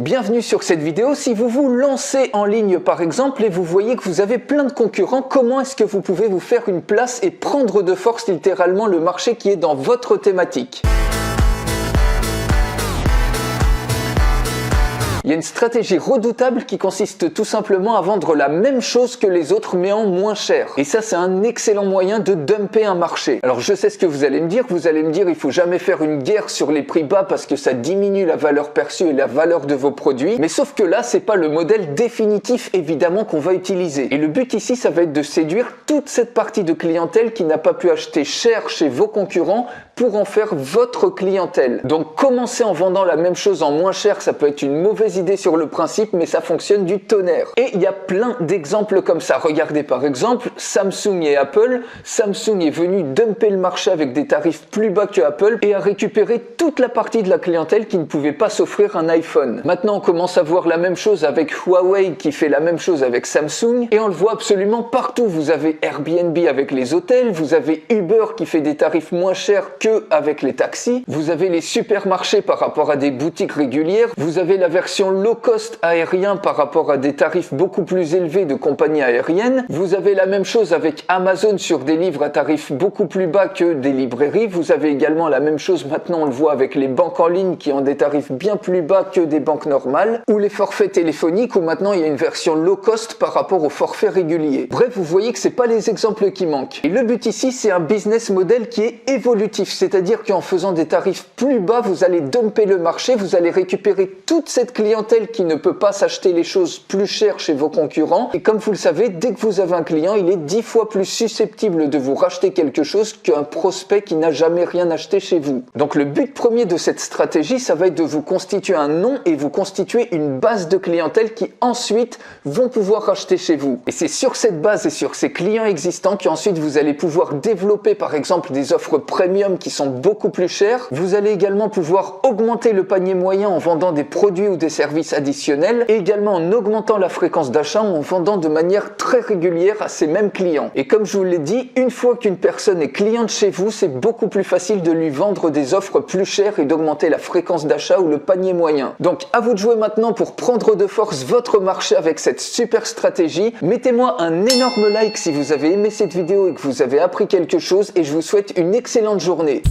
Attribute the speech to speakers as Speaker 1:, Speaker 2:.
Speaker 1: bienvenue sur cette vidéo. Si vous vous lancez en ligne par exemple et vous voyez que vous avez plein de concurrents, comment est-ce que vous pouvez vous faire une place et prendre de force littéralement le marché qui est dans votre thématique? Il y a une stratégie redoutable qui consiste tout simplement à vendre la même chose que les autres mais en moins cher. Et ça, c'est un excellent moyen de dumper un marché. Alors je sais ce que vous allez me dire. Vous allez me dire il faut jamais faire une guerre sur les prix bas parce que ça diminue la valeur perçue et la valeur de vos produits. Mais sauf que là, c'est pas le modèle définitif évidemment qu'on va utiliser. Et le but ici, ça va être de séduire toute cette partie de clientèle qui n'a pas pu acheter cher chez vos concurrents pour en faire votre clientèle. Donc commencer en vendant la même chose en moins cher, ça peut être une mauvaise idée sur le principe, mais ça fonctionne du tonnerre. Et il y a plein d'exemples comme ça. Regardez par exemple Samsung et Apple. Samsung est venu dumper le marché avec des tarifs plus bas que Apple et a récupéré toute la partie de la clientèle qui ne pouvait pas s'offrir un iPhone. Maintenant on commence à voir la même chose avec Huawei qui fait la même chose avec Samsung et on le voit absolument partout. Vous avez Airbnb avec les hôtels, vous avez Uber qui fait des tarifs moins chers avec les taxis, vous avez les supermarchés par rapport à des boutiques régulières, vous avez la version low cost aérien par rapport à des tarifs beaucoup plus élevés de compagnies aériennes, vous avez la même chose avec Amazon sur des livres à tarifs beaucoup plus bas que des librairies, vous avez également la même chose maintenant on le voit avec les banques en ligne qui ont des tarifs bien plus bas que des banques normales, ou les forfaits téléphoniques où maintenant il y a une version low cost par rapport aux forfaits réguliers. Bref, vous voyez que c'est pas les exemples qui manquent. Et le but ici c'est un business model qui est évolutif. C'est-à-dire qu'en faisant des tarifs plus bas, vous allez dumper le marché, vous allez récupérer toute cette clientèle qui ne peut pas s'acheter les choses plus chères chez vos concurrents. Et comme vous le savez, dès que vous avez un client, il est 10 fois plus susceptible de vous racheter quelque chose qu'un prospect qui n'a jamais rien acheté chez vous. Donc le but premier de cette stratégie, ça va être de vous constituer un nom et vous constituer une base de clientèle qui ensuite vont pouvoir racheter chez vous. Et c'est sur cette base et sur ces clients existants qu'ensuite vous allez pouvoir développer par exemple des offres premium qui sont beaucoup plus chers. Vous allez également pouvoir augmenter le panier moyen en vendant des produits ou des services additionnels et également en augmentant la fréquence d'achat ou en vendant de manière très régulière à ces mêmes clients. Et comme je vous l'ai dit, une fois qu'une personne est cliente chez vous, c'est beaucoup plus facile de lui vendre des offres plus chères et d'augmenter la fréquence d'achat ou le panier moyen. Donc à vous de jouer maintenant pour prendre de force votre marché avec cette super stratégie. Mettez-moi un énorme like si vous avez aimé cette vidéo et que vous avez appris quelque chose et je vous souhaite une excellente journée.